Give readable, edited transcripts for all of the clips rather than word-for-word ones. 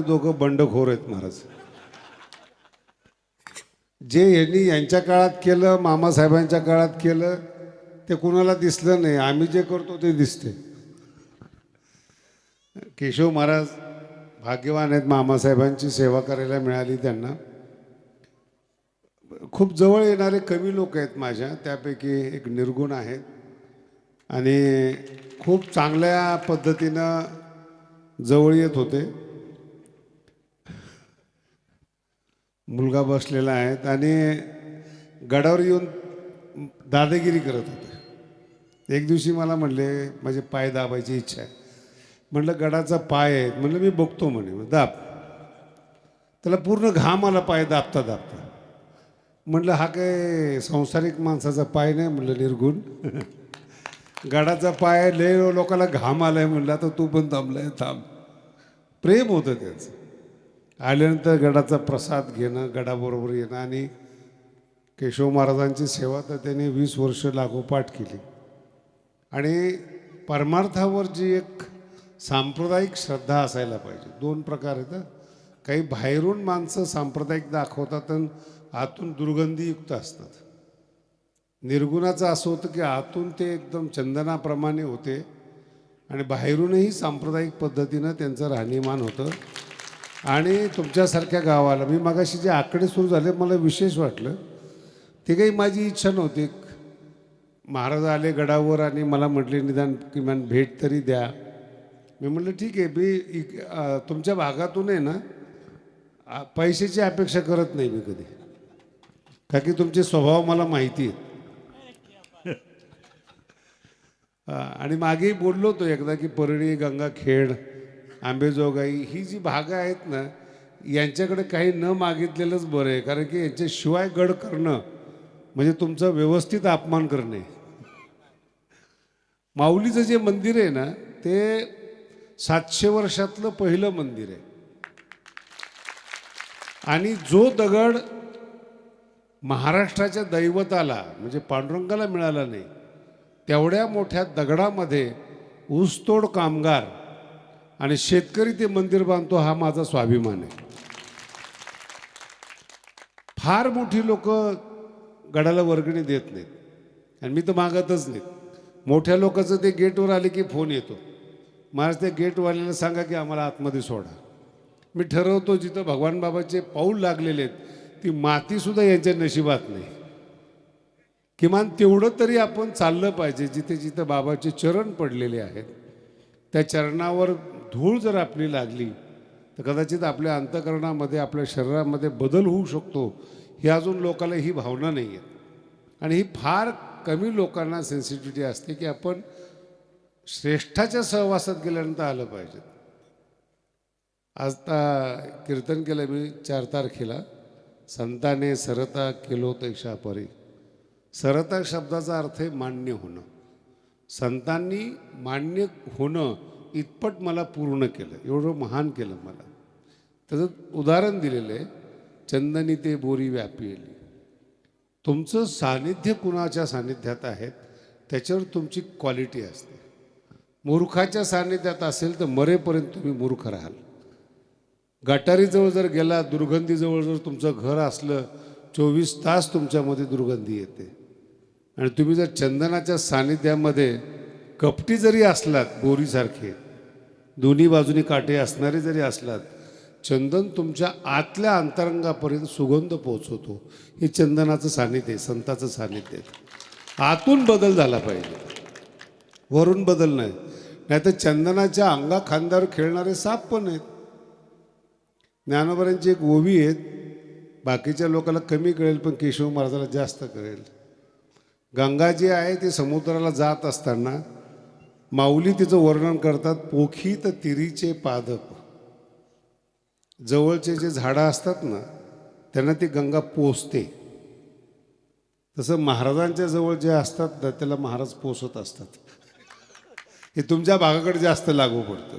दोघं बंडखोर आहेत महाराज. जे यांनी यांच्या काळात केलं, मामासाहेबांच्या काळात केलं, ते कुणाला दिसलं नाही. आम्ही जे करतो ते दिसते. केशव महाराज भाग्यवान आहेत, मामासाहेबांची सेवा करायला मिळाली त्यांना. खूप जवळ येणारे कवी लोक आहेत माझ्या, त्यापैकी एक निर्गुण आहेत आणि खूप चांगल्या पद्धतीनं जवळ येत होते. मुलगा बसलेला आहे आणि गडावर येऊन दादागिरी करत होते. एक दिवशी मला म्हणले माझे पाय दाबायची इच्छा आहे. म्हटलं गडाचा पाय आहे. म्हटलं मी बघतो म्हणे, दाब. त्याला पूर्ण घाम आला पाय दाबता दाबता. म्हटलं हा काय संसारिक माणसाचा पाय नाही. म्हटलं निर्गुण गडाचा पाय, लय लोकांना घाम आलाय. म्हटलं आता तू पण थांबलाय, थांब. प्रेम होतं त्याचं. आल्यानंतर गडाचा प्रसाद घेणं, गडाबरोबर येणं आणि केशव महाराजांची सेवा तर त्यांनी 20 वर्ष लागोपाठ केली. आणि परमार्थावर जी एक सांप्रदायिक श्रद्धा असायला पाहिजे. दोन प्रकार आहेत. काही बाहेरून माणसं सांप्रदायिक दाखवतात आणि आतून दुर्गंधीयुक्त असतात. निर्गुणाचं असं होतं की आतून ते एकदम चंदनाप्रमाणे होते आणि बाहेरूनही सांप्रदायिक पद्धतीनं त्यांचं राहणीमान होतं. आणि तुमच्यासारख्या गावाला मी मगाशी जे आकडे सुरू झाले मला विशेष वाटलं. ते काही माझी इच्छा नव्हती. महाराज आले गडावर आणि मला म्हटले निदान किमान भेट तरी द्या. मी म्हटलं ठीक आहे, मी तुमच्या भागातून आहे ना पैशाची अपेक्षा करत नाही मी कधी, का की तुमचे स्वभाव मला माहिती आहेत. आणि मागेही बोललो होतो एकदा की परळी, गंगाखेड, आंबेजोगाई ही जी भागं आहेत ना, यांच्याकडे काही न मागितलेलंच बरं आहे. कारण की यांच्याशिवाय गड करणं म्हणजे तुमचा व्यवस्थित अपमान करणे. माऊलीचं जे मंदिर आहे ना ते 700 वर्षातलं पहिलं मंदिर आहे. आणि जो दगड महाराष्ट्राच्या दैवताला म्हणजे पांडुरंगाला मिळाला नाही, तेवढ्या मोठ्या दगडामध्ये ऊसतोड कामगार आणि शेतकरी ते मंदिर बांधतो, हा माझा स्वाभिमान आहे. फार मोठी लोक गडाला वर्गणी देत नाहीत आणि मी तर मागतच नाहीत. मोठ्या लोकांचं ते गेटवर आले की फोन येतो, महाराज त्या गेटवाल्याला सांगा की आम्हाला आतमध्ये सोडा. मी ठरवतो जिथं भगवान बाबाचे पाऊल लागलेले आहेत ती मातीसुद्धा यांच्या नशिबात नाही. किमान तेवढं तरी आपण चाललं पाहिजे. जिथे जिथं बाबाचे चरण पडलेले आहेत त्या चरणावर धूळ जर आपली लागली तर कदाचित आपल्या अंतःकरणामध्ये, आपल्या शरीरामध्ये बदल होऊ शकतो. ही अजून लोकांना ही भावना नाही आहे. आणि ही फार कमी लोकांना सेन्सिटिव्हिटी असते की आपण श्रेष्ठाच्या सहवासात गेल्यानंतर आलं पाहिजे. आता कीर्तन केलं मी 4 तारखेला, संताने सरता केलो तैशा परी. सरता शब्दाचा अर्थ आहे मान्य होणं. संतांनी मान्य होणं इतपत मला पूर्ण केलं, एवढं महान केलं मला. त्याचं उदाहरण दिलेलं आहे, चंदनी ते बोरी व्यापिली. तुमचं सानिध्य कुणाच्या सानिध्यात आहेत त्याच्यावर तुमची क्वालिटी असते. मूर्खाच्या सानिध्यात असेल तर मरेपर्यंत तुम्ही मूर्ख राहाल. गटारीजवळ जर गेला, दुर्गंधीजवळ जर तुमचं घर असलं, 24 तास तुमच्यामध्ये दुर्गंधी येते. आणि तुम्ही जर चंदनाच्या सानिध्यामध्ये कपटी जरी असलात, बोरीसारखे दोन्ही बाजूनी काटे असणारे जरी असलात, चंदन तुमच्या आतल्या अंतरंगापर्यंत सुगंध पोहोचवतो. हे चंदनाचं सानिध्य आहे, संताचं सानिध्य आहे. आतून बदल झाला पाहिजे, वरून बदल नाही. नाहीतर चंदनाच्या अंगा खांद्यावर खेळणारे साप पण आहेत. ज्ञानोबांची एक ओवी आहेत, बाकीच्या लोकांना कमी कळेल पण केशव महाराजाला जास्त कळेल. गंगा जी आहे ती समुद्राला जात असताना माऊली तिचं वर्णन करतात, पोखीत तिरीचे पादप. जवळचे जे झाडं असतात ना त्यांना ती गंगा पोसते. तसं महाराजांच्या जवळ जे असतात ना त्याला महाराज पोसत असतात. हे तुमच्या भागाकडे जास्त लागू पडतं.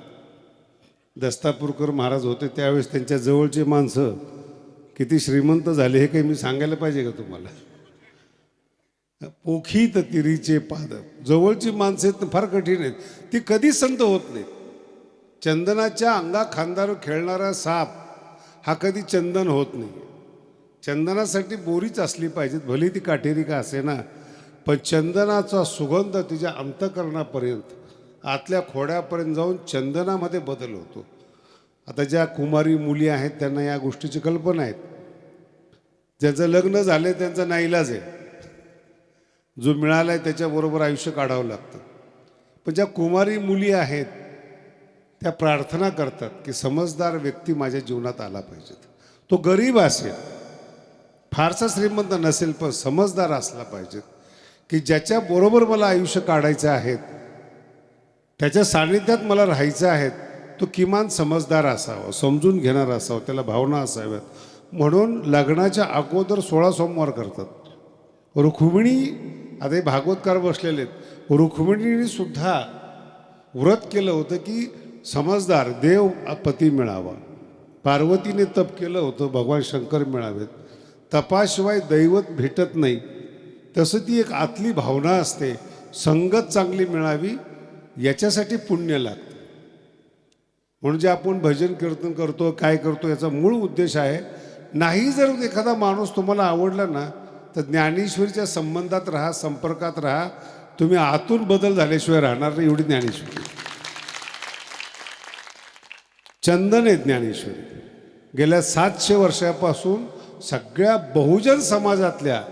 दस्तापूरकर महाराज होते त्यावेळेस त्यांच्या जवळचे माणसं किती श्रीमंत झाले हे काही मी सांगायला पाहिजे का तुम्हाला? पोखीत तिरीचे पादप. जवळची माणसं फार कठीण आहेत, ती कधीच संत होत नाहीत. चंदनाच्या अंगा खांद्यावर खेळणारा साप हा कधी चंदन होत नाही. चंदनासाठी बोरीच असली पाहिजेत, भली ती काटेरी का असे ना, पण चंदनाचा सुगंध तिच्या अंतःकरणापर्यंत आतल्या खोड्यापर्यंत जाऊन चंदनामध्ये बदल होतो. आता ज्या कुमारी मुली आहेत त्यांना या गोष्टीची कल्पना आहेत. ज्यांचं लग्न झालं त्यांचा नाईलाज आहे, जो मिळाला आहे त्याच्याबरोबर आयुष्य काढावं लागतं. पण ज्या कुमारी मुली आहेत त्या प्रार्थना करतात की समजदार व्यक्ती माझ्या जीवनात आला पाहिजेत. तो गरीब असेल, फारसा श्रीमंत नसेल, पण समजदार असला पाहिजे की ज्याच्याबरोबर मला आयुष्य काढायचं आहे, त्याच्या सानिध्यात मला राहायचं आहे, तो किमान समजदार असावा, समजून घेणारा असावा, त्याला भावना असाव्यात. म्हणून लग्नाच्या अगोदर 16 सोमवार करतात. रुक्मिणी, आता हे भागवतकार बसलेले आहेत, रुक्मिणीने सुद्धा व्रत केलं होतं की समजदार देव पती मिळावा. पार्वतीने तप केलं होतं भगवान शंकर मिळावेत. तपाशिवाय दैवत भेटत नाही, तसं ती एक आतली भावना असते, संगत चांगली मिळावी याच्यासाठी पुण्य लागतं. म्हणजे आपण भजन कीर्तन करतो, काय करतो, याचा मूळ उद्देश आहे. नाही जर एखादा माणूस तुम्हाला आवडला ना, तर ज्ञानेश्वरीच्या संबंधात राहा, संपर्कात राहा. तुम्ही आतून बदल झाल्याशिवाय राहणार नाही. एवढी ज्ञानेश्वरी, चंदन आहे ज्ञानेश्वरी. गेल्या 700 वर्षापासून सगळ्या बहुजन समाजातल्या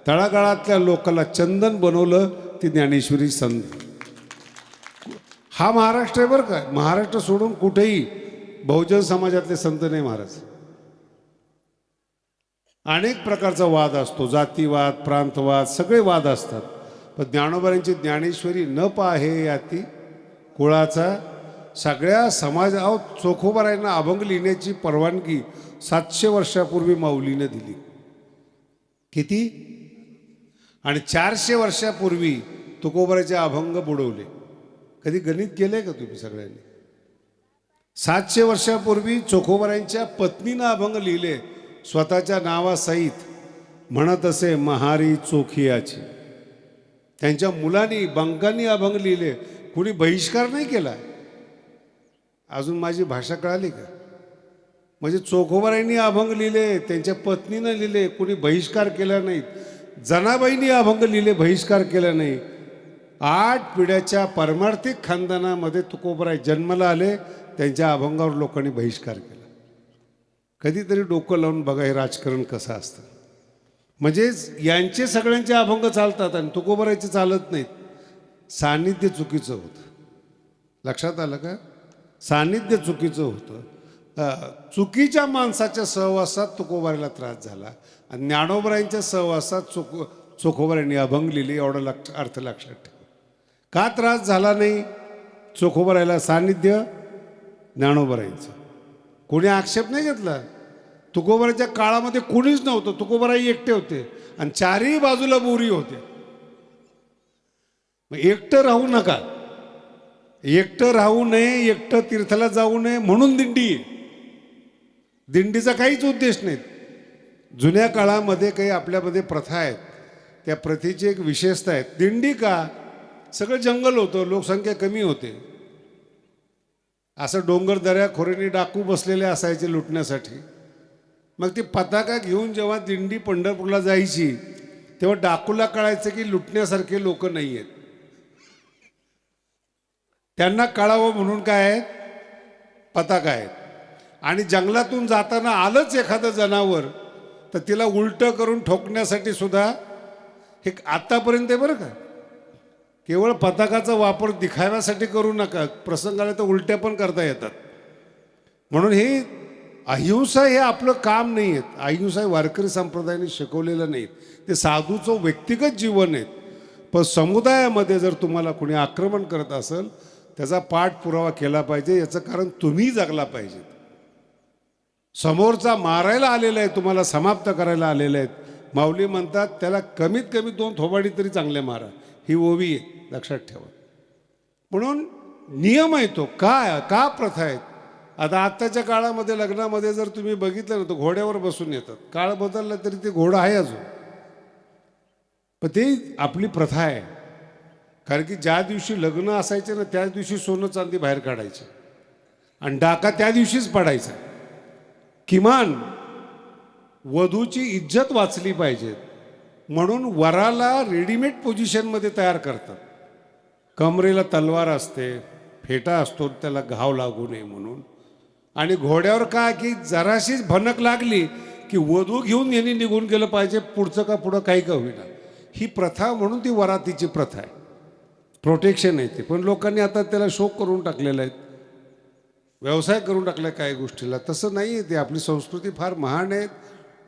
तळागाळातल्या लोकांना चंदन बनवलं ती ज्ञानेश्वरी संत. हा महाराष्ट्र आहे बरं का. महाराष्ट्र सोडून कुठेही बहुजन समाजातले संत नाही महाराज. अनेक प्रकारचा वाद असतो, जातीवाद, प्रांतवाद, सगळे वाद असतात. पण ज्ञानोबांची ज्ञानेश्वरी न पाहे याती कुळाचा सगळ्या समाज. चोखोबारायांना अभंग लिहिण्याची परवानगी 700 वर्षापूर्वी माऊलीने दिली. किती? आणि 400 वर्षापूर्वी तुकोबाराचे अभंग बुडवले. कधी गणित केलंय का तुम्ही सगळ्यांनी? 700 वर्षापूर्वी चोखोबारायांच्या पत्नीनं अभंग लिहिले स्वतःच्या नावासहित, म्हणत असे महारी चोखियाची. त्यांच्या मुलांनी बंकांनी अभंग लिहिले, कुणी बहिष्कार नाही केला. अजून माझी भाषा कळाली का? म्हणजे चोखोबारायांनी अभंग लिहिले, त्यांच्या पत्नीनं लिहिले, कुणी बहिष्कार केला नाही. जनाबाईंनी अभंग लिहिले, बहिष्कार केला नाही. 8 पिढ्याच्या परमार्थिक खानदानामध्ये तुकोबाराय जन्माला आले, त्यांच्या अभंगावर लोकांनी बहिष्कार केला. कधीतरी डोकं लावून बघा हे राजकारण कसं असतं. म्हणजे यांचे सगळ्यांचे अभंग चालतात आणि तुकोबारायचे चालत नाहीत. सान्निध्य चुकीचं होतं. लक्षात आलं का? सान्निध्य चुकीचं होतं. चुकीच्या माणसाच्या सहवासात तुकोबारायला त्रास झाला आणि ज्ञानोबारायांच्या सहवासात चोखोबारायांनी अभंग लिहिले. एवढा अर्थ लक्षात ठेवा. का त्रास झाला नाही चोखोबारायला? सान्निध्य ज्ञानोबारायांचं. कोणी आक्षेप नाही घेतला. तुकोबाराच्या काळामध्ये कोणीच नव्हतं. तुकोबाराई एकटे होते आणि चारही बाजूला बोरी होते. मग एकटं राहू नका, एकटं राहू नये, एकटं तीर्थाला जाऊ नये म्हणून दिंडी आहे. दिंडीचा काहीच उद्देश नाही. जुन्या काळामध्ये काही आपल्यामध्ये प्रथा आहेत, त्या प्रथेची एक विशेषता आहे. दिंडी का? सगळं जंगल होतं, लोकसंख्या कमी होते. असं डोंगर दऱ्या खोऱ्यानी डाकू बसलेले असायचे लुटण्यासाठी. मग ती पताका घेऊन जेव्हा दिंडी पंढरपूरला जायची तेव्हा डाकूला कळायचं की लुटण्यासारखे लोक नाही आहेत. त्यांना कळावं म्हणून काय आहेत? पताका आहेत. आणि जंगलातून जाताना आलंच एखादं जनावर तर तिला उलटं करून ठोकण्यासाठी सुद्धा हे आत्तापर्यंत आहे बरं का. केवळ पताकाचा वापर दिखाव्यासाठी करू नका. प्रसंगाला तर उलट्या पण करता येतात. म्हणून हे अहिंसा हे आपलं काम नाही आहेत. अहिंसा हे वारकरी संप्रदायाने शिकवलेलं नाहीत. ते साधूचं व्यक्तिगत जीवन आहेत. पण समुदायामध्ये जर तुम्हाला कोणी आक्रमण करत असेल त्याचा पाठपुरावा केला पाहिजे. याचं कारण तुम्ही जगला पाहिजे. समोरचा मारायला आलेला आहे, तुम्हाला समाप्त करायला आलेला आहेत. माऊली म्हणतात त्याला कमीत कमी 2 थोबाडी तरी चांगले मारा. ही ओवी आहे, लक्षात ठेवा. म्हणून नियम आहे तो. का प्रथा आहेत? आता आत्ताच्या काळामध्ये लग्नामध्ये जर तुम्ही बघितलं ना तर घोड्यावर बसून येतात. काळ बदलला तरी ते घोडा आहे अजून, पण ते आपली प्रथा आहे. कारण की ज्या दिवशी लग्न असायचे ना त्याच दिवशी सोनं चांदी बाहेर काढायचे. आणि डाका त्या दिवशीच पडायचा. किमान वधूची इज्जत वाचली पाहिजे म्हणून वराला रेडीमेड पोझिशनमध्ये तयार करतात. कमरेला तलवार असते, फेटा असतो त्याला घाव लागू नये म्हणून. आणि घोड्यावर काय की जराशीच भनक लागली की वधू घेऊन यांनी निघून गेलं पाहिजे, पुढचं का पुढं काही का होईना. ही प्रथा म्हणून ती वरातीची प्रथा आहे, प्रोटेक्शन आहे ते. पण लोकांनी आता त्याला शोक करून टाकलेला आहे, व्यवसाय करून टाकला काही गोष्टीला. तसं नाही आहे ते. आपली संस्कृती फार महान आहे.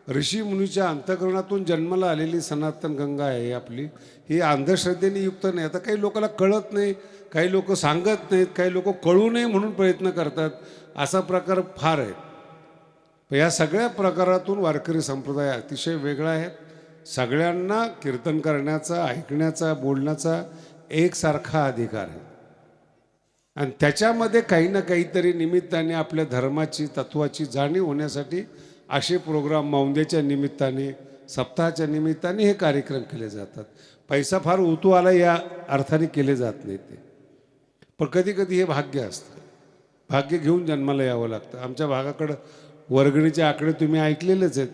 ऋषी मुनीच्या अंतःकरणातून जन्माला आलेली सनातन गंगा आहे आपली. ही अंधश्रद्धेने युक्त नाही. आता काही लोकांना कळत नाही, काही लोक सांगत नाहीत, काही लोक कळू नये म्हणून प्रयत्न करतात. असा प्रकार फार आहे. पण या सगळ्या प्रकारातून वारकरी संप्रदाय अतिशय वेगळा आहे. सगळ्यांना कीर्तन करण्याचा, ऐकण्याचा, बोलण्याचा एकसारखा अधिकार आहे. आणि त्याच्यामध्ये काही ना काहीतरी निमित्ताने आपल्या धर्माची, तत्वाची जाणीव होण्यासाठी असे प्रोग्राम मौंदेच्या निमित्ताने, सप्ताहाच्या निमित्ताने हे कार्यक्रम केले जातात. पैसा फार उतू आला या अर्थाने केले जात नाही ते. पण कधी कधी हे भाग्य असतं. भाग्य घेऊन जन्माला यावं लागतं. आमच्या भागाकडं वर्गणीचे आकडे तुम्ही ऐकलेलेच आहेत.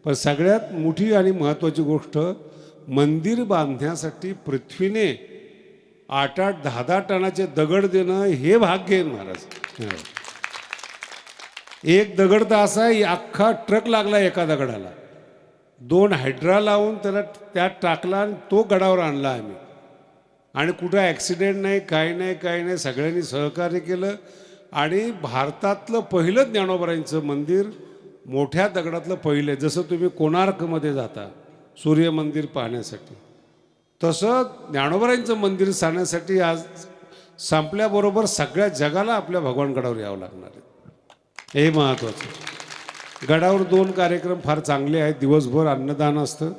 पण सगळ्यात मोठी आणि महत्त्वाची गोष्ट, मंदिर बांधण्यासाठी पृथ्वीने 8-8, 10-10 टनाचे दगड देणं हे भाग्य आहे महाराज. एक दगड तर असा आहे, अख्खा ट्रक लागला एका दगडाला. 2 हायड्रा लावून त्याला त्यात टाकला आणि तो गडावर आणला आम्ही. आणि कुठं ॲक्सिडेंट नाही, काही नाही, काही नाही. सगळ्यांनी सहकार्य केलं. आणि भारतातलं पहिलं ज्ञानोबारांचं मंदिर मोठ्या दगडातलं पहिलं. जसं तुम्ही कोणार्कमध्ये जाता सूर्य मंदिर पाहण्यासाठी, तसं ज्ञानोबारांचं मंदिर सांगण्यासाठी आज संपल्याबरोबर सगळ्या जगाला आपल्या भगवानगडावर यावं लागणार आहे. हे महत्त्वाचं. गडावर 2 कार्यक्रम फार चांगले आहेत. दिवसभर अन्नदान असतं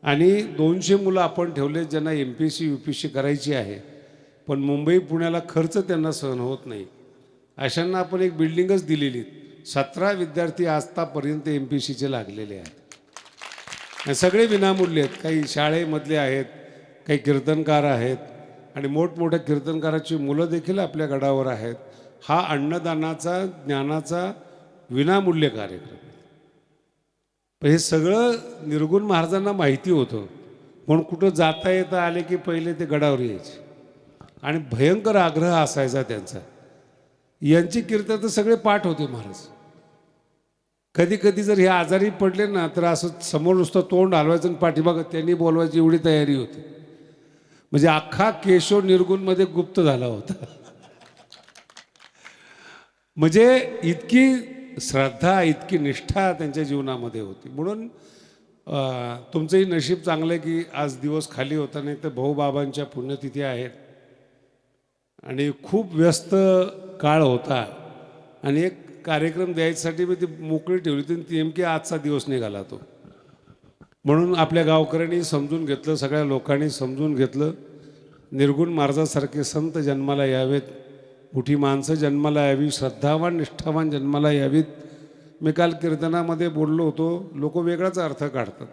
आणि 200 मुलं आपण ठेवले ज्यांना MPSC UPSC करायची आहे, पण मुंबई पुण्याला खर्च त्यांना सहन होत नाही. अशांना आपण एक बिल्डिंगच दिलेली. 17 विद्यार्थी आतापर्यंत MPSCचे लागलेले आहेत. सगळे विनामूल्य आहेत. काही शाळेमधले आहेत, काही कीर्तनकार आहेत आणि मोठमोठ्या कीर्तनकाराची मुलं देखील आपल्या गडावर आहेत. हा अन्नदानाचा, ज्ञानाचा विनामूल्य कार्यक्रम. पण हे सगळं निर्गुण महाराजांना माहिती होतं म्हणून कुठं जाता येता आले की पहिले ते गडावर यायचे. आणि भयंकर आग्रह असायचा त्यांचा. यांची कीर्तन तर सगळे पाठ होते महाराज. कधी कधी जर हे आजारी पडले ना तर असं समोर नुसतं तोंड हलवायचं आणि पाठीमागं त्यांनी बोलवायची एवढी तयारी होती. म्हणजे अख्खा केशव निर्गुणमध्ये गुप्त झाला होता. म्हणजे इतकी श्रद्धा, इतकी निष्ठा त्यांच्या जीवनामध्ये होती. म्हणून तुमचंही नशीब चांगलं आहे की आज दिवस खाली होता. नाही तर भाऊबाबांच्या पुण्यतिथी आहेत आणि खूप व्यस्त काळ होता आणि एक कार्यक्रम द्यायसाठी मी ती मोकळी ठेवली होती. ती नेमकी आजचा दिवस निघाला तो. म्हणून आपल्या गावकऱ्यांनी समजून घेतलं, सगळ्या लोकांनी समजून घेतलं, निर्गुण महाराजासारखे संत जन्माला यावेत, मोठी माणसं जन्माला यावी, श्रद्धावान निष्ठावान जन्माला यावीत. मी काल कीर्तनामध्ये बोललो होतो, लोक वेगळाच अर्थ काढतात.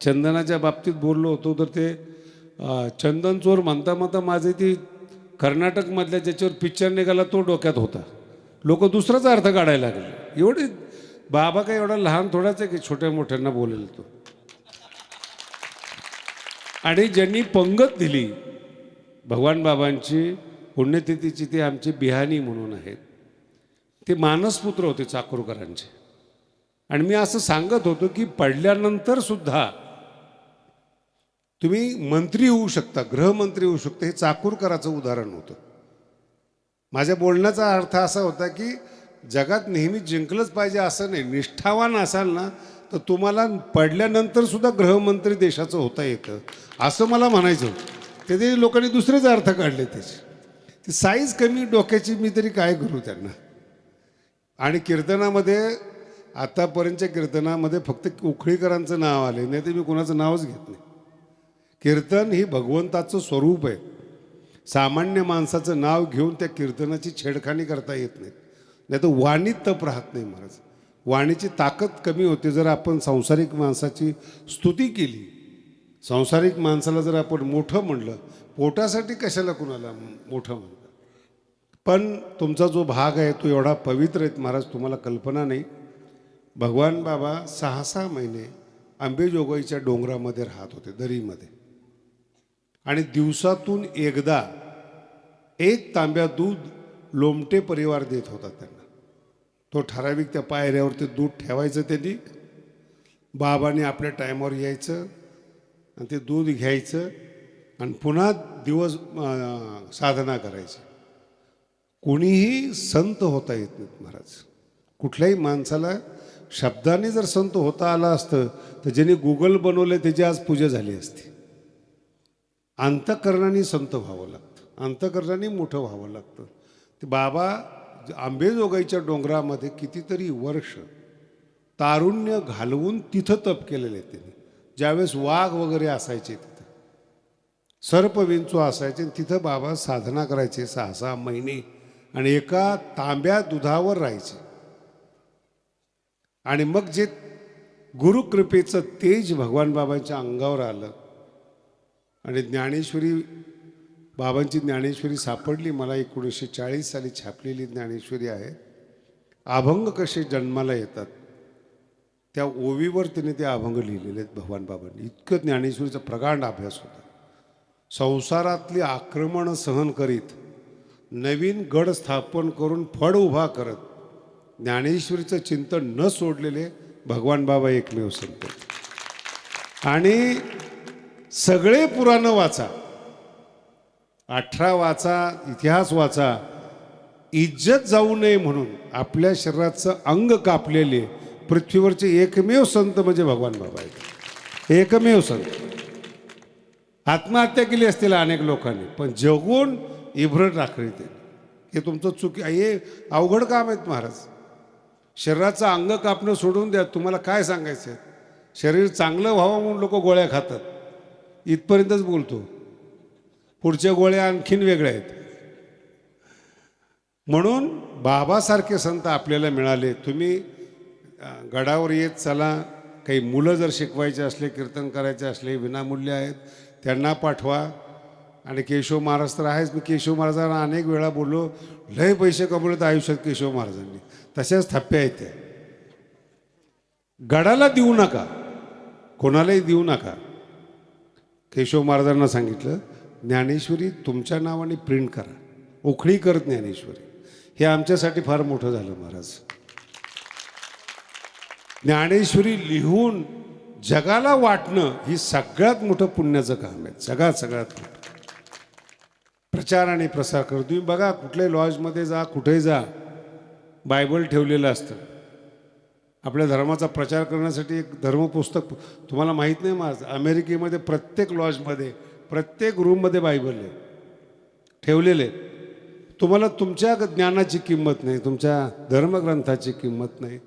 चंदनाच्या बाबतीत बोललो होतो तर ते चंदन चोर म्हणता माझे ती कर्नाटकमधल्या ज्याच्यावर पिक्चर निघाला तो डोक्यात होता. लोक दुसराच अर्थ काढायला लागले. एवढे बाबा काय एवढा लहान थोडाच आहे की छोट्या मोठ्यांना बोलेल तो. आणि ज्यांनी पंगत दिली भगवान बाबांची पुण्यतिथीची, ते आमचे बिहानी म्हणून आहेत. ते मानसपुत्र होते चाकूरकरांचे. आणि मी असं सांगत होतो की पडल्यानंतर सुद्धा तुम्ही मंत्री होऊ शकता, गृहमंत्री होऊ शकता. हे चाकूरकराचं उदाहरण होतं. माझ्या बोलण्याचा अर्थ असा होता की जगात नेहमी जिंकलंच पाहिजे असं नाही. निष्ठावान असाल ना तर तुम्हाला पडल्यानंतर सुद्धा गृहमंत्री देशाचं होता येतं, असं मला म्हणायचं होतं. ते लोकांनी दुसरेच अर्थ काढले त्याचे. ती साईज कमी डोक्याची, मी तरी काय करू त्यांना. आणि कीर्तनामध्ये आतापर्यंतच्या कीर्तनामध्ये फक्त उखळीकरांचं नाव आले, नाही तर मी कोणाचं नावच घेत नाही. कीर्तन ही भगवंताचं स्वरूप आहे. सामान्य माणसाचं नाव घेऊन त्या कीर्तनाची छेडखानी करता येत नाही. नाही तर वाणीत तप राहत नाही महाराज. वाणीची ताकद कमी होते. जर आपण सांसारिक माणसाची स्तुती केली, सांसारिक माणसाला जर आपण मोठं म्हणलं, पोटासाठी कशाला कुणाला मोठं म्हणतात. पण तुमचा जो भाग आहे तो एवढा पवित्र आहे महाराज, तुम्हाला कल्पना नाही. भगवान बाबा 6-6 महिने अंबेजोगाईच्या डोंगरामध्ये राहत होते, दरीमध्ये. आणि दिवसातून एकदा 1 तांब्या दूध लोमटे परिवार देत होता त्यांना. तो ठराविक त्या पायऱ्यावर ते दूध ठेवायचं त्यांनी. बाबांनी आपल्या टायमावर यायचं आणि ते दूध घ्यायचं आणि पुन्हा दिवस साधना करायची. कोणीही संत होता येत नाहीत महाराज. कुठल्याही माणसाला शब्दाने जर संत होता आलं असतं तर ज्यांनी गुगल बनवले त्याची आज पूजा झाली असती. अंतःकरणाने संत व्हावं लागतं, अंतःकरणाने मोठं व्हावं लागतं. ते बाबा आंबेजोगाईच्या डोंगरामध्ये कितीतरी वर्ष तारुण्य घालवून तिथं तप केलेलं आहे त्यांनी. ज्यावेळेस वाघ वगैरे असायचे, तिथं सर्प विंचू असायचे, तिथं बाबा साधना करायचे 6-6 महिने आणि एका तांब्या दुधावर राहायचे. आणि मग जे गुरुकृपेचं तेज भगवान बाबांच्या अंगावर आलं आणि ज्ञानेश्वरी, बाबांची ज्ञानेश्वरी सापडली मला. 1940 साली छापलेली ज्ञानेश्वरी आहे. अभंग कसे जन्माला येतात त्या ओवीवर तिने ते अभंग लिहिलेले आहेत भगवान बाबांनी. इतकं ज्ञानेश्वरीचा प्रगाढ अभ्यास होता. संसारातली आक्रमण सहन करीत नवीन गड स्थापन करून फड उभा करत ज्ञानेश्वरीचं चिंतन न सोडलेले भगवान बाबा एकमेव संत. आणि सगळे पुराण वाचा, 18 वाचा, इतिहास वाचा. इज्जत जाऊ नये म्हणून आपल्या शरीराचं अंग कापलेले पृथ्वीवरचे एकमेव संत म्हणजे भगवान बाबा आहेत. एकमेव संत. आत्महत्या केली असतील अनेक लोकांनी, पण जगून इब्रत राखली ते. हे तुमचं चुकी, हे अवघड काम आहेत महाराज. शरीराचं अंग कापणं सोडून द्या. तुम्हाला काय सांगायचं आहे? शरीर चांगलं व्हावं म्हणून लोक गोळ्या खातात, इथपर्यंतच बोलतो. पुढच्या गोळ्या आणखीन वेगळ्या आहेत. म्हणून बाबासारखे संत आपल्याला मिळाले. तुम्ही गडावर येत चला. काही मुलं जर शिकवायचे असले, कीर्तन करायचे असले, विनामूल्य आहेत, त्यांना पाठवा. आणि केशव महाराज तर आहेच. मी केशव महाराजांना अनेक वेळा बोललो, लय पैसे कमवलेत आयुष्यात केशव महाराजांनी. तशाच थप्प्या आहेत त्या. गडाला देऊ नका, कोणालाही देऊ नका. केशव महाराजांना सांगितलं, ज्ञानेश्वरी तुमच्या नावाने प्रिंट करा, उखळी करत ज्ञानेश्वरी. हे आमच्यासाठी फार मोठं झालं महाराज. ज्ञानेश्वरी लिहून जगाला वाटणं ही सगळ्यात मोठं पुण्याचं काम आहे. सगळ्यात मोठं प्रचार आणि प्रसार करू. तुम्ही बघा, कुठल्याही लॉजमध्ये जा, कुठेही जा, बायबल ठेवलेलं असतं. आपल्या धर्माचा प्रचार करण्यासाठी एक धर्मपुस्तक. तुम्हाला माहीत नाही माझं, अमेरिकेमध्ये प्रत्येक लॉजमध्ये, प्रत्येक रूममध्ये बायबल आहे, ठेवलेले. तुम्हाला तुमच्या ज्ञानाची किंमत नाही, तुमच्या धर्मग्रंथाची किंमत नाही.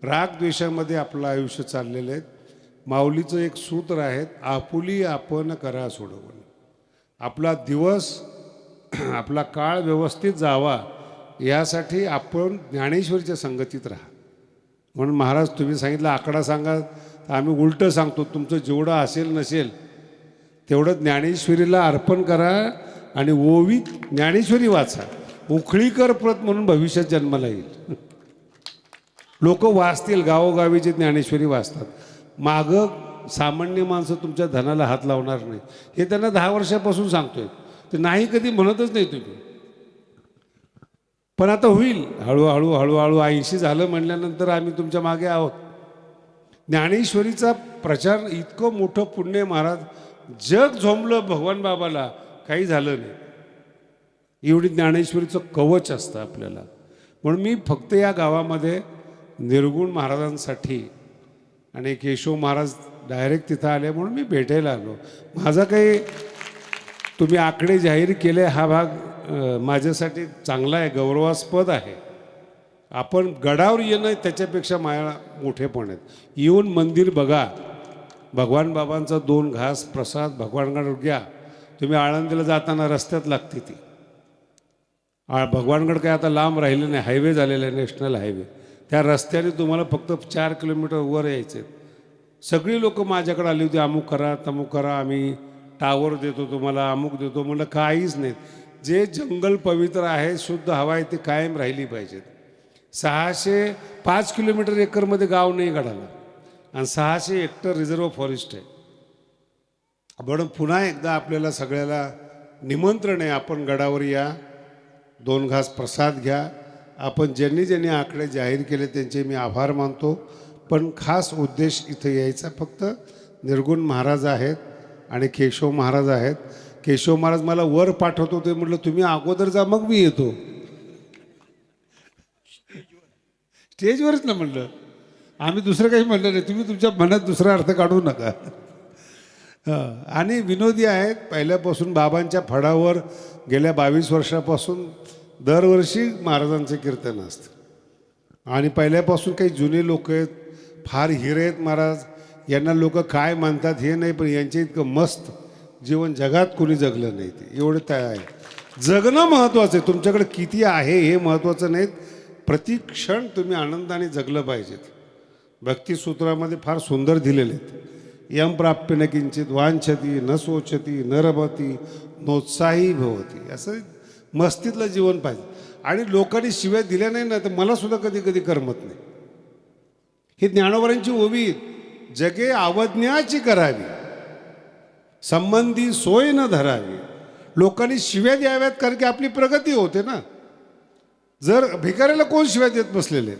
राग द्वेषामध्ये आपलं आयुष्य चाललेलं आहे. माऊलीचं एक सूत्र आहे, आपुली आपण करा सोडवून. आपला दिवस, आपला काळ व्यवस्थित जावा यासाठी आपण ज्ञानेश्वरीच्या संगतीत राहा. म्हणून महाराज तुम्ही सांगितलं आकडा सांगा, तर आम्ही उलटं सांगतो. तुमचं जेवढं असेल नसेल तेवढं ज्ञानेश्वरीला अर्पण करा आणि ओवीत ज्ञानेश्वरी वाचा. उखळीकर प्रत म्हणून भविष्यात जन्माला येईल. लोक वाचतील, गावोगावीची ज्ञानेश्वरी वाचतात. मागं सामान्य माणसं तुमच्या धनाला हात लावणार नाही, हे त्यांना 10 वर्षापासून सांगतोय. ते नाही कधी म्हणतच नाही तुम्ही. पण आता होईल हळूहळू हळूहळू. 80 झालं म्हणल्यानंतर आम्ही तुमच्या मागे आहोत. ज्ञानेश्वरीचा प्रचार इतकं मोठं पुण्य महाराज. जग झोंबलं भगवान बाबाला, काही झालं नाही. एवढी ज्ञानेश्वरीचं कवच असतं आपल्याला. म्हणून मी फक्त या गावामध्ये निर्गुण महाराजांसाठी, आणि केशव महाराज डायरेक्ट तिथं आले म्हणून मी भेटायला आलो. माझा काही तुम्ही आकडे जाहीर केले, हा भाग माझ्यासाठी चांगला आहे, गौरवास्पद आहे. आपण गडावर येणं त्याच्यापेक्षा माझ्या मोठेपण आहेत. येऊन मंदिर बघा, भगवान बाबांचा 2 घास प्रसाद भगवानगड घ्या. तुम्ही आळंदीला जाताना रस्त्यात लागते ती. भगवानगड काय आता लांब राहिलं नाही, हायवे झालेला आहे, नॅशनल हायवे. त्या रस्त्याने तुम्हाला फक्त 4 किलोमीटर वर यायचे. सगळी लोक माझ्याकडे आली होती, अमुक करा तमुक करा, आम्ही टावर देतो तुम्हाला, अमुक देतो. म्हणलं काहीच नाही. जे जंगल पवित्र आहे, शुद्ध हवा आहे, ती कायम राहिली पाहिजेत. 605 किलोमीटर एकरमध्ये गाव नाही गडाला आणि 600 हेक्टर रिझर्व फॉरेस्ट आहे. म्हणून पुन्हा एकदा आपल्याला सगळ्याला निमंत्रण आहे, आपण गडावर या, 2 घास प्रसाद घ्या. आपण ज्यांनी ज्यांनी आकडे जाहीर केले त्यांचे मी आभार मानतो. पण खास उद्देश इथं यायचा फक्त निर्गुण महाराज आहेत आणि केशव महाराज आहेत. केशव महाराज मला वर पाठवतो, ते म्हटलं तुम्ही अगोदर जा मग मी येतो. स्टेजवरच ना म्हणलं, आम्ही दुसरं काही म्हणलं नाही, तुम्ही तुमच्या मनात दुसरा अर्थ काढू नका. आणि विनोदी आहेत. पहिल्यापासून बाबांच्या फडावर गेल्या 22 वर्षापासून दरवर्षी महाराजांचे कीर्तन असतं. आणि पहिल्यापासून काही जुने लोक आहेत, फार हिरे आहेत महाराज. यांना लोक काय मानतात हे नाही, पण यांच्या इतकं मस्त जीवन जगात कोणी जगलं नाही. ते एवढं काय आहे, जगणं महत्त्वाचं आहे. तुमच्याकडे किती आहे हे महत्त्वाचं नाही, प्रति क्षण तुम्ही आनंदाने जगलं पाहिजेत. भक्तिसूत्रामध्ये फार सुंदर दिलेले आहेत. यम प्राप्य न किंचित वांछती न सोचती न रभती नोत्साही भवती. असं मस्तीतलं जीवन पाहिजे. आणि लोकांनी शिव्या दिल्या नाही ना, तर मला सुद्धा कधी कधी करमत नाही. ही ज्ञानोबरांची ओवी, जगे अवज्ञाची करावी, संबंधी सोय न धरावी. लोकांनी शिव्या द्याव्यात, कारण की आपली प्रगती होते ना. जर भिकाऱ्याला कोण शिव्या देत बसलेले,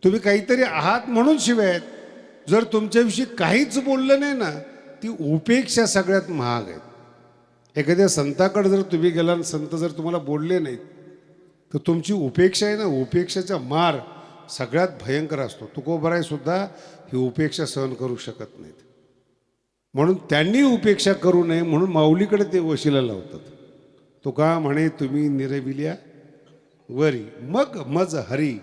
तुम्ही काहीतरी आहात म्हणून शिव्या आहेत. जर तुमच्याविषयी काहीच बोललं नाही ना, ती उपेक्षा सगळ्यात महाग आहे. एखाद्या संताकडे जर तुम्ही गेला आणि संत जर तुम्हाला बोलले नाहीत, तर तुमची उपेक्षा आहे ना, उपेक्षाचा मार सगळ्यात भयंकर असतो. तुकोबराय सुद्धा ही उपेक्षा सहन करू शकत नाहीत. म्हणून त्यांनी उपेक्षा करू नये म्हणून माऊलीकडे ते वशिला लावतात. तुका म्हणे तुम्ही निरविल्या वरी, मग मज हरी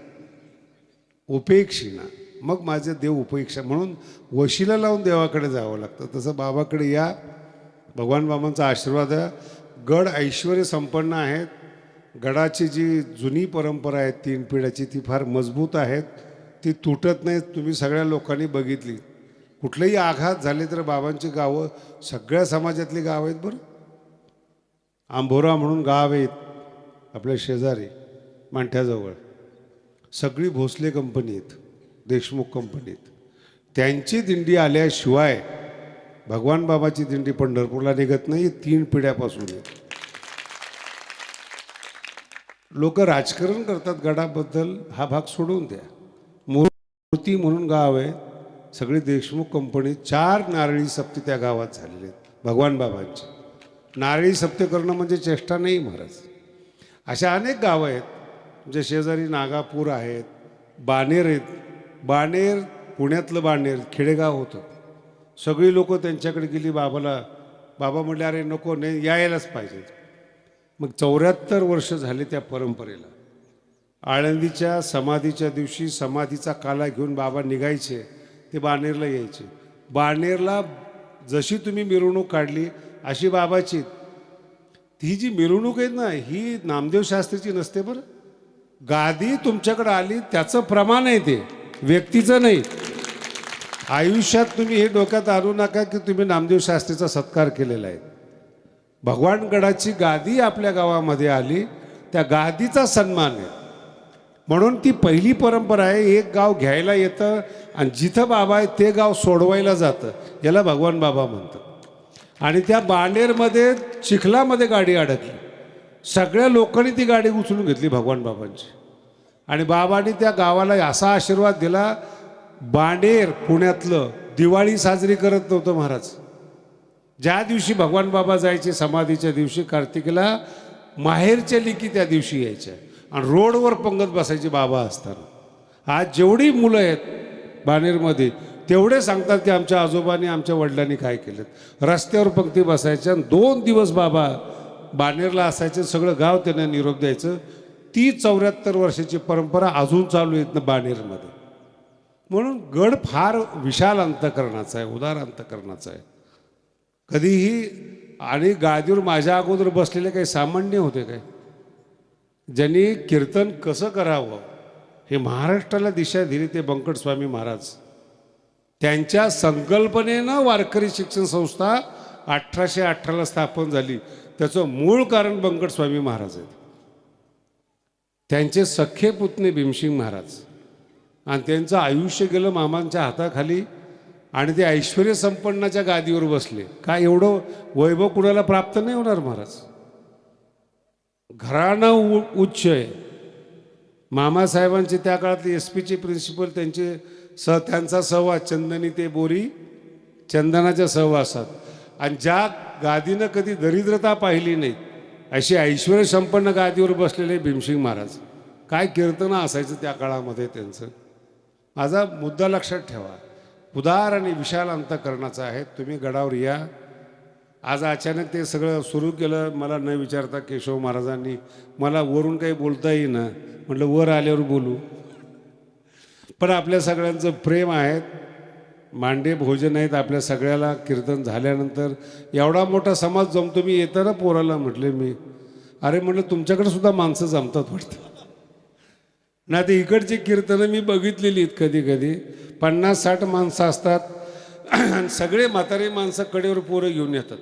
उपेक्षिना. मग माझे देव उपेक्षा, म्हणून वशिला लावून देवाकडे जावं लागतं. तसं बाबाकडे या, भगवान बाबांचा आशीर्वाद आहे. गड ऐश्वर संपन्न आहेत. गडाची जी जुनी परंपरा आहे 3 पिढ्याची, ती फार मजबूत आहेत, ती तुटत नाहीत. तुम्ही सगळ्या लोकांनी बघितली, कुठलेही आघात झाले तर बाबांची गावं सगळ्या समाजातली गावं आहेत. बरं, आंभोरा म्हणून गाव आहेत आपल्या शेजारी मांठ्याजवळ, सगळी भोसले कंपनी आहेत, देशमुख कंपनीत. त्यांची दिंडी आल्याशिवाय भगवान बाबाची दिंडी पंढरपूरला निघत नाही. 3 पिढ्यापासून लोक राजकारण करतात गडाबद्दल, हा भाग सोडून द्या. मूर्ती म्हणून गाव आहे, सगळी देशमुख कंपनी. 4 नारळी सप्ते त्या गावात झालेले आहेत भगवान बाबांचे. नारळी सप्ते करणं म्हणजे चेष्टा नाही महाराज. अशा अनेक गावं आहेत. म्हणजे शेजारी नागापूर आहेत, बाणेर आहेत. बाणेर पुण्यातलं बाणेर खेडेगाव होतं. सगळी लोक त्यांच्याकडे गेली बाबाला. बाबा म्हटले अरे नको, नाही यायलाच पाहिजे. मग 74 वर्ष झाले त्या परंपरेला. आळंदीच्या समाधीच्या दिवशी समाधीचा काला घेऊन बाबा निघायचे, ते बाणेरला यायचे. बाणेरला जशी तुम्ही मिरवणूक काढली अशी बाबाची. ही जी मिरवणूक आहे ना, ही नामदेव शास्त्रीची नसते. बरं, गादी तुमच्याकडे आली त्याचं प्रमाण आहे, ते व्यक्तीचं नाही. आयुष्यात तुम्ही हे डोक्यात आणू नका की तुम्ही नामदेव शास्त्रीचा सत्कार केलेला आहे. भगवानगडाची गादी आपल्या गावामध्ये आली, त्या गादीचा सन्मान आहे. म्हणून ती पहिली परंपरा आहे. एक गाव घ्यायला येतं आणि जिथं बाबा आहे ते गाव सोडवायला जातं, याला भगवान बाबा म्हणतात. आणि त्या बाणेरमध्ये चिखलामध्ये गाडी अडकली. सगळ्या लोकांनी ती गाडी उचलून घेतली भगवान बाबांची. आणि बाबांनी त्या गावाला असा आशीर्वाद दिला. बाणेर पुण्यातलं दिवाळी साजरी करत नव्हतं महाराज. ज्या दिवशी भगवान बाबा जायचे समाधीच्या दिवशी कार्तिकेला, माहेरच्या लेकी त्या दिवशी यायच्या आणि रोडवर पंगत बसायची बाबा असताना. आज जेवढी मुलं आहेत बाणेरमध्ये तेवढे सांगतात की आमच्या आजोबांनी आमच्या वडिलांनी काय केलं. रस्त्यावर पंक्ती बसायच्या आणि 2 दिवस बाबा बाणेरला असायचे. सगळं गाव त्यांना निरोप द्यायचं. ती 74 वर्षाची परंपरा अजून चालू आहेत ना बाणेरमध्ये. म्हणून गड फार विशाल अंतकरणाचा आहे, उदार अंतकरणाचा आहे. कधीही. आणि गादीवर माझ्या अगोदर बसलेले काही सामान्य होते काय, ज्यांनी कीर्तन कसं करावं हे महाराष्ट्राला दिशा दिली ते बंकट स्वामी महाराज. त्यांच्या संकल्पनेनं वारकरी शिक्षण संस्था 1818ला स्थापन झाली. त्याचं मूळ कारण बंकट स्वामी महाराज आहेत. त्यांचे सख्खे पुतणे भीमसिंग महाराज आणि त्यांचं आयुष्य गेलं मामांच्या हाताखाली आणि ते ऐश्वर्य संपन्नाच्या गादीवर बसले. काय एवढं वैभव कुणाला प्राप्त नाही होणार महाराज. घराणं उच्च आहे. मामासाहेबांचे त्या काळातले एस-पीचे प्रिन्सिपल त्यांचा सहवास चंदनी ते बोरी चंदनाच्या सहवासात आणि ज्या गादीनं कधी दरिद्रता पाहिली नाही अशी ऐश्वर्य संपन्न गादीवर बसलेले भीमसिंग महाराज. काय कीर्तनं असायचं त्या काळामध्ये त्यांचं. माझा मुद्दा लक्षात ठेवा, उदार आणि विशाल अंतःकरणाचा आहे. तुम्ही गडावर या. आज अचानक ते सगळं सुरू केलं मला न विचारता केशव महाराजांनी. मला वरून काही बोलता येईना, म्हटलं वर आल्यावर बोलू. पण आपल्या सगळ्यांचं प्रेम आहे, मांडे भोजन आहेत आपल्या सगळ्याला. कीर्तन झाल्यानंतर एवढा मोठा समाज जमतो. मी येताना पोराला म्हटले मी, अरे म्हटलं तुमच्याकडे सुद्धा माणसं जमतात वाटतं ना. ते इकडची कीर्तनं मी बघितलेली आहेत कधी कधी 50-60 माणसं असतात आणि सगळे म्हातारे माणसं कडेवर पोरं घेऊन येतात.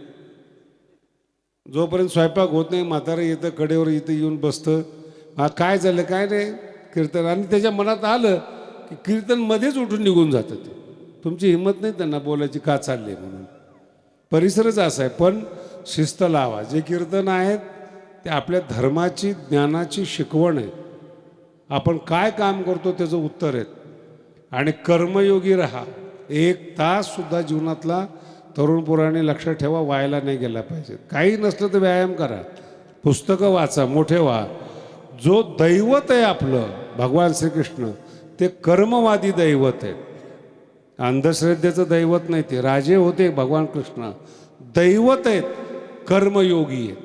जोपर्यंत स्वयंपाक होत नाही म्हातारं येतं कडेवर, इथं येऊन बसतं. हा काय झालं काय नाही कीर्तन. आणि त्याच्या मनात आलं की कीर्तन मध्येच उठून निघून जातं. ते तुमची हिंमत नाही त्यांना बोलायची का चालले म्हणून. परिसरच असा आहे. पण शिस्त लावा. जे कीर्तन आहेत ते आपल्या धर्माची ज्ञानाची शिकवण आहे. आपण काय काम करतो त्याचं उत्तर आहे. आणि कर्मयोगी राहा. 1 ताससुद्धा जीवनातला तरुण पोरांनी लक्षात ठेवा व्हायला नाही गेला पाहिजे. काही नसलं तर व्यायाम करा, पुस्तकं वाचा, मोठे व्हा. जो दैवत आहे आपलं भगवान श्रीकृष्ण ते कर्मवादी दैवत आहे. अंधश्रद्धेचं दैवत नाही. ते राजे होते भगवान कृष्ण, दैवत आहेत, कर्मयोगी आहेत.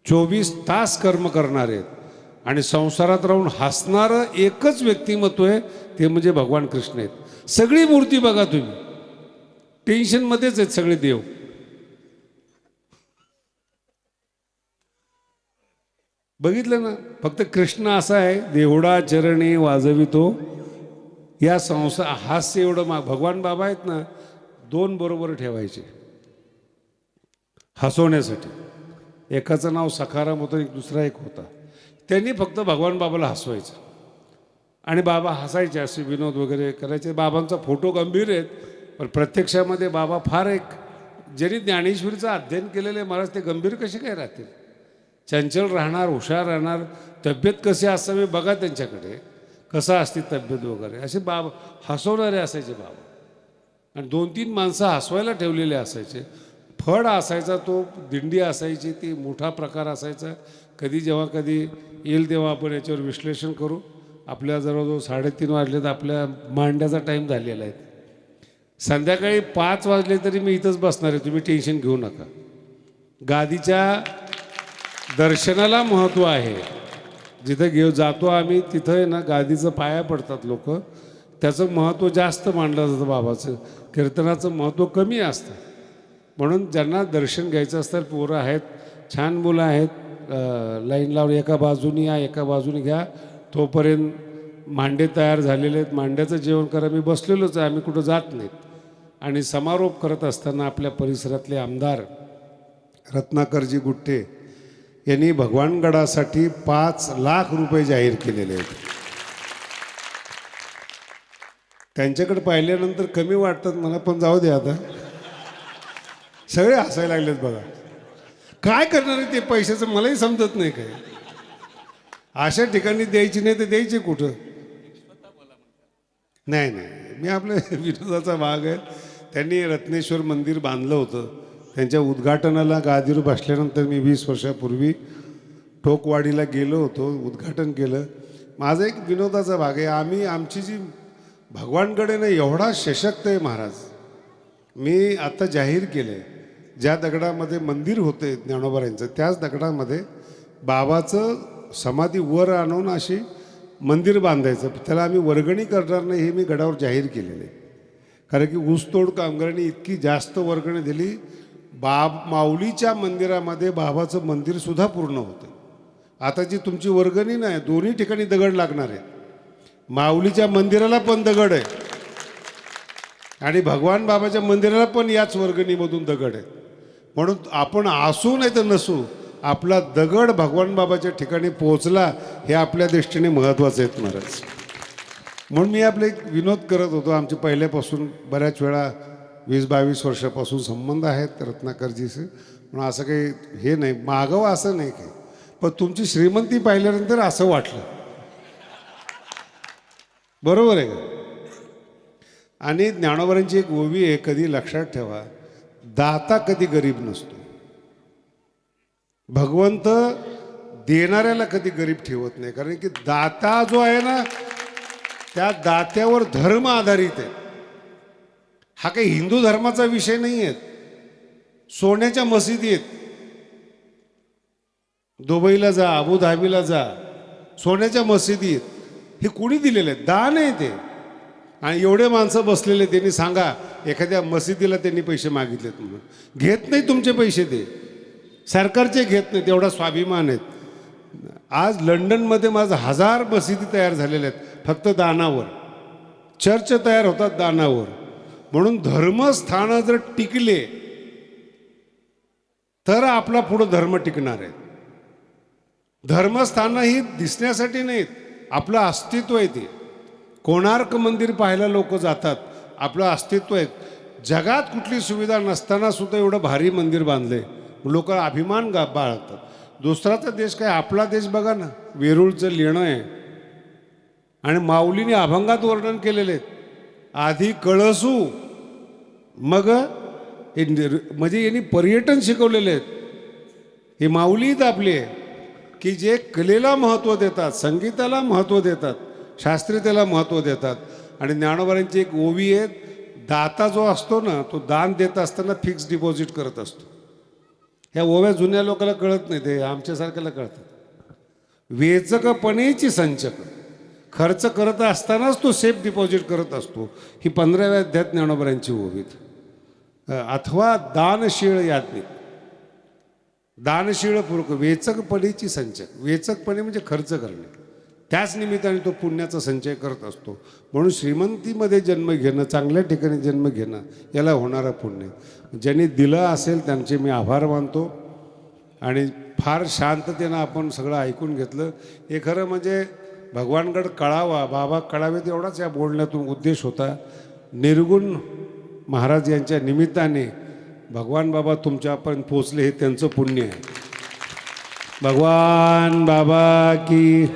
24 तास कर्म करणारे आहेत. आणि संसारात राहून हसणारं एकच व्यक्तिमत्व आहे ते म्हणजे भगवान कृष्ण आहेत. सगळी मूर्ती बघा तुम्ही, टेन्शनमध्येच आहेत सगळे देव. बघितलं ना. फक्त कृष्ण असा आहे देवडा चरणी वाजवितो या हास्य एवढं. भगवान बाबा आहेत ना 2 बरोबर ठेवायचे हसवण्यासाठी. एकाचं नाव सखाराम होतं, एक दुसरा एक होता. त्यांनी फक्त भगवान बाबाला हसवायचं आणि बाबा हसायचे, असे विनोद वगैरे करायचे. बाबांचा फोटो गंभीर आहेत पण प्रत्यक्षामध्ये बाबा फार एक, ज्यांनी ज्ञानेश्वरीचं अध्ययन केलेलं आहे महाराज ते गंभीर कसे काय राहतील. चंचल राहणार, हुशार राहणार. तब्येत कशी असावी बघा त्यांच्याकडे, कसं असते तब्येत वगैरे. असे बाबा हसवणारे असायचे बाबा. आणि 2-3 माणसं हसवायला ठेवलेले असायचे. फड असायचा तो, दिंडी असायची ती, मोठा प्रकार असायचा. कधी येईल तेव्हा आपण याच्यावर विश्लेषण करू. आपल्या जवळजवळ 3:30 वाजले तर आपल्या मांड्याचा टाईम झालेला आहे. संध्याकाळी 5 वाजले तरी मी इथंच बसणार आहे, तुम्ही टेन्शन घेऊ नका. गादीच्या दर्शनाला महत्त्व आहे. जिथं जातो आम्ही तिथं आहे ना गादीचं पाया पडतात लोक. त्याचं महत्त्व जास्त मानलं जातं. बाबाचं कीर्तनाचं महत्त्व कमी असतं. म्हणून ज्यांना दर्शन घ्यायचं असतं, पोरं आहेत, छान मुलं आहेत, लाईन लावून एका बाजूनी या एका बाजूने घ्या. तोपर्यंत मांडे तयार झालेले आहेत, मांड्याचं जेवण करा. मी बसलेलोच आहे, आम्ही कुठं जात नाहीत. आणि समारोप करत असताना आपल्या परिसरातले आमदार रत्नाकरजी गुट्टे यांनी भगवानगडासाठी 5 लाख रुपये जाहीर केलेले आहेत. त्यांच्याकडे पाहिल्यानंतर कमी वाटतात मला, पण जाऊ दे आता. सगळे हसायला लागलेत बघा. काय करणार आहे ते पैशाचं मलाही समजत नाही. काय अशा ठिकाणी द्यायची नाही तर द्यायची कुठं. नाही मी आपल्या विनोदाचा भाग आहे. त्यांनी रत्नेश्वर मंदिर बांधलं होतं. त्यांच्या उद्घाटनाला गादीवर बसल्यानंतर मी 20 वर्षापूर्वी टोकवाडीला गेलो होतो, उद्घाटन केलं. माझा एक विनोदाचा भाग आहे. आमची जी भगवानकडे ना एवढा सशक्त आहे महाराज. मी आता जाहीर केलं आहे, ज्या दगडामध्ये मंदिर होते ज्ञानोबारांचं त्याच दगडामध्ये बाबाचं समाधी वर आणून अशी मंदिर बांधायचं. त्याला आम्ही वर्गणी करणार नाही हे मी गडावर जाहीर केलेलं आहे. कारण की ऊसतोड कामगारांनी इतकी जास्त वर्गणी दिली. माऊलीच्या मंदिरामध्ये बाबाचं मंदिरसुद्धा पूर्ण होतं. आता जी तुमची वर्गणी नाही, दोन्ही ठिकाणी दगड लागणार आहे. माऊलीच्या मंदिराला पण दगड आहे आणि भगवान बाबाच्या मंदिराला पण याच वर्गणीमधून दगड आहे. म्हणून आपण असू नाही तर नसू, आपला दगड भगवान बाबाच्या ठिकाणी पोहोचला हे आपल्या दृष्टीने महत्त्वाचं आहे महाराज. म्हणून मी आपले एक विनोद करत होतो. आमचे पहिल्यापासून बऱ्याच वेळा 20-22 वर्षापासून संबंध आहेत रत्नाकरजीचे. म्हणून असं काही हे नाही, मागावं असं नाही काही, पण तुमची श्रीमंती पाहिल्यानंतर असं वाटलं. बरोबर आहे का? आणि ज्ञानोबांची एक ओवी आहे, कधी लक्षात ठेवा, दाता कधी गरीब नसतो. भगवंत देणाऱ्याला कधी गरीब ठेवत नाही, कारण की दाता जो आहे ना त्या दात्यावर धर्म आधारित आहे. हा काही हिंदू धर्माचा विषय नाही आहे. सोन्याच्या मशिदी आहेत, दुबईला जा, अबुधाबीला जा, सोन्याच्या मशिदी आहेत. हे कुणी दिलेलं आहे? दान आहे ते. आणि एवढे माणसं बसलेले, त्यांनी सांगा एखाद्या मशिदीला त्यांनी पैसे मागितलेत म्हणून, घेत नाही तुमचे पैसे, ते सरकारचे घेत नाही. तेवढा स्वाभिमान आहेत. आज लंडनमध्ये माझं 1000 मशिदी तयार झालेल्या आहेत फक्त दानावर. चर्च तयार होतात दानावर. म्हणून धर्मस्थानं जर टिकले तर आपला पुढं धर्म टिकणार आहे. धर्मस्थानं ही दिसण्यासाठी नाहीत, आपलं अस्तित्व आहे. ते कोणार्क मंदिर पाहायला लोक जातात, आपलं अस्तित्व आहे. जगात कुठली सुविधा नसताना सुद्धा एवढं भारी मंदिर बांधले, लोक अभिमान बाळगतात. दुसराचा देश काय, आपला देश बघा ना, वेरूळचं लेणं आहे. आणि माऊलीने अभंगात वर्णन केलेले आहेत. आधी कळसू मग हे, म्हणजे यांनी पर्यटन शिकवलेले आहेत. हे माऊलीत आपले की जे कलेला महत्त्व देतात, संगीताला महत्त्व देतात, शास्त्रीयतेला महत्त्व देतात. आणि ज्ञानोबांची एक ओवी आहे, दाता जो असतो ना तो दान देत असताना फिक्स डिपॉझिट करत असतो. ह्या ओव्या जुन्या लोकांना कळत नाही, ते आमच्यासारख्याला कळतात. वेचकपणेची संचक, खर्च करत असतानाच तो सेफ डिपॉझिट करत असतो. ही 15व्या अध्यायात ज्ञानोबांची ओवीत. अथवा दानशीळ याज्ञिक, दानशीळ पूर्वक, वेचकपणेची संचक. वेचकपणे म्हणजे खर्च करणे, त्याच निमित्ताने तो पुण्याचा संचय करत असतो. म्हणून श्रीमंतीमध्ये जन्म घेणं, चांगल्या ठिकाणी जन्म घेणं, याला होणारं पुण्य. ज्यांनी दिलं असेल त्यांचे मी आभार मानतो. आणि फार शांततेनं आपण सगळं ऐकून घेतलं. हे खरं म्हणजे भगवानगड कळावा, बाबा कळावेत, एवढाच या बोलण्यातून उद्देश होता. निर्गुण महाराज यांच्या निमित्ताने भगवान बाबा तुमच्यापर्यंत पोचले, हे त्यांचं पुण्य आहे. भगवान बाबा की.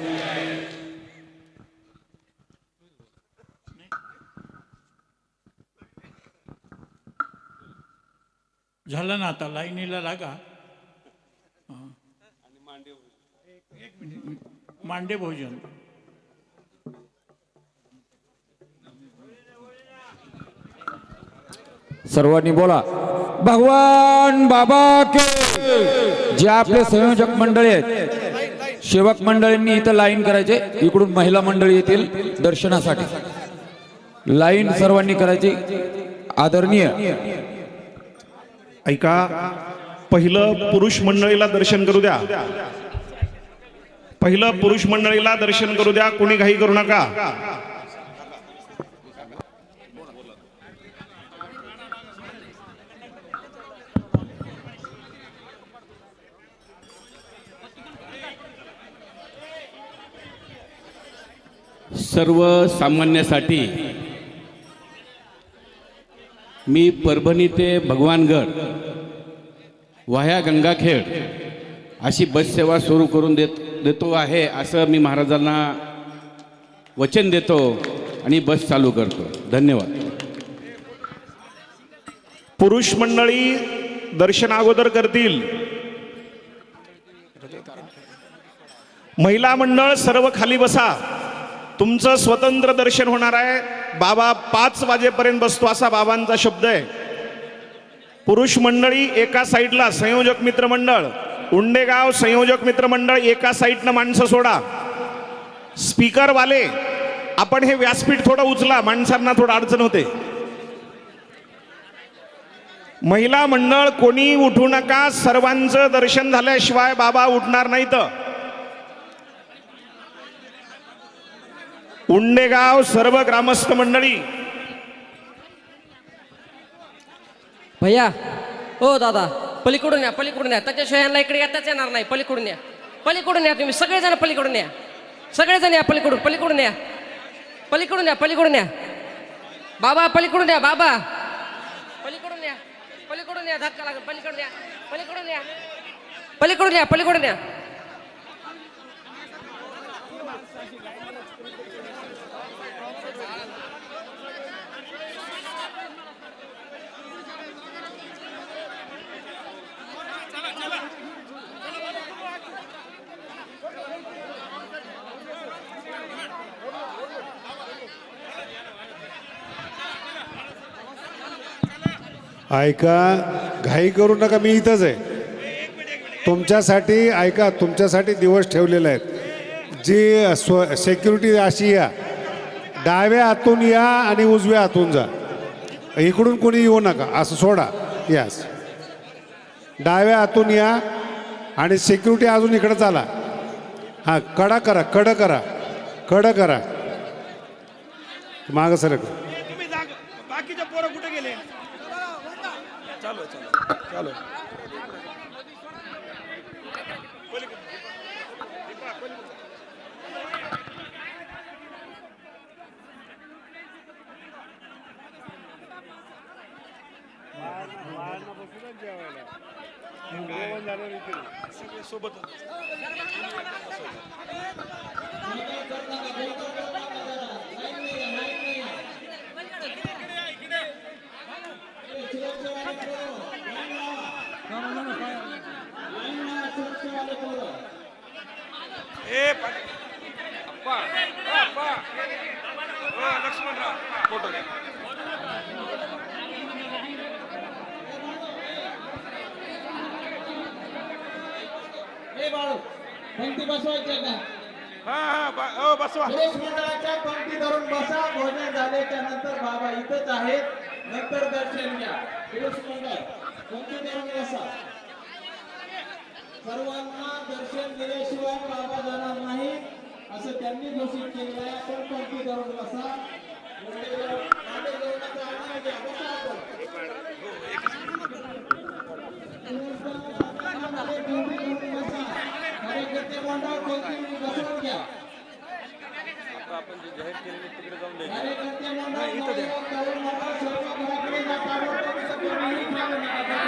झालं ना, आता लाईनीला लागा. मांडे भोजन. सर्वांनी बोला भगवान बाबा के. जे आपले संयोजक मंडळी आहेत, सेवक मंडळींनी इथं लाईन करायचे. इकडून महिला मंडळी येतील दर्शनासाठी. लाईन सर्वांनी करायची. आदरणीय ऐका, पहिलं पुरुष मंडळीला दर्शन करू द्या. पहिलं पुरुष मंडळीला दर्शन करू द्या, कोणी घाई करू नका. सर्वसामान्यासाठी मी परभणी ते भगवानगड वाह्या गंगाखेड अशी बस सेवा सुरू करून देतो आहे, असं मी महाराजांना वचन देतो आणि बस चालू करतो. धन्यवाद. पुरुष मंडळी दर्शन अगोदर करतील. महिला मंडळ सर्व खाली बसा. तुमचं स्वतंत्र दर्शन होणार आहे. बाबा 5 वाजेपर्यंत बसतो असा बाबांचा शब्द आहे. पुरुष मंडळी एका साईडला, संयोजक मित्रमंडळ उंडेगाव संयोजक मित्रमंडळ एका साईडनं माणसं सोडा. स्पीकरवाले आपण हे व्यासपीठ थोडं उचला, माणसांना थोडं अडचण होते. महिला मंडळ कोणी उठू नका. सर्वांचं दर्शन झाल्याशिवाय बाबा उठणार नाहीत. उंडेगाव सर्व ग्रामस्थ मंडळी. भैया ओ दादा पलीकडून या, पलीकडून या. त्याच्याशिवाय यांना इकडे येताच येणार नाही. पलीकडून या, पलीकडून या. तुम्ही सगळेजण पलीकडून या, सगळेजण या पलीकडून, पलीकडून या, पलीकडून या, पलीकडून या. बाबा पलीकडून या, बाबा पलीकडून या, पलीकडून या. धक्का लागेल. पलीकडून या, पलीकडून या, पलीकडून या, पलीकडून या. ऐका, घाई करू नका, मी इथंच आहे तुमच्यासाठी. ऐका, तुमच्यासाठी दिवस ठेवलेले आहेत. जी सेक्युरिटी अशी या, डाव्या हातून या आणि उजव्या हातून जा. इकडून कोणी येऊ नका, असं सोडा. यास डाव्या हातून या आणि सिक्युरिटी अजून इकडं चाला. हां, कडा करा, कडं करा, कडं करा. मागं सरक. बाकीचे पोरं कुठे गेले? चालू चालू. सोबत लक्ष्मणराव फोटो घ्या. पंक्ती बसवायच्या का? बसवा. पुरुष मंडळाच्या पंक्ती धरून बसा. भोजन झाल्याच्या नंतर बाबा इथंच आहेत, नंतर दर्शन घ्या. पुरुष मंडळ पंक्ती धरून बसा. सर्वांना दर्शन दिल्याशिवाय बाबा जाणार नाही असं त्यांनी घोषित केलेलं आहे. आपण पंक्ती धरून बसा. जेवणाचा आनंद घ्या. बसा आपण. कार्यकर्ते मंडळ पंक्ती बसवून घ्या. कार्यकर्ते मंडळ तरुण मंडळ स्वयंपाकघराकडे जाताना कोणीही थांबू नका.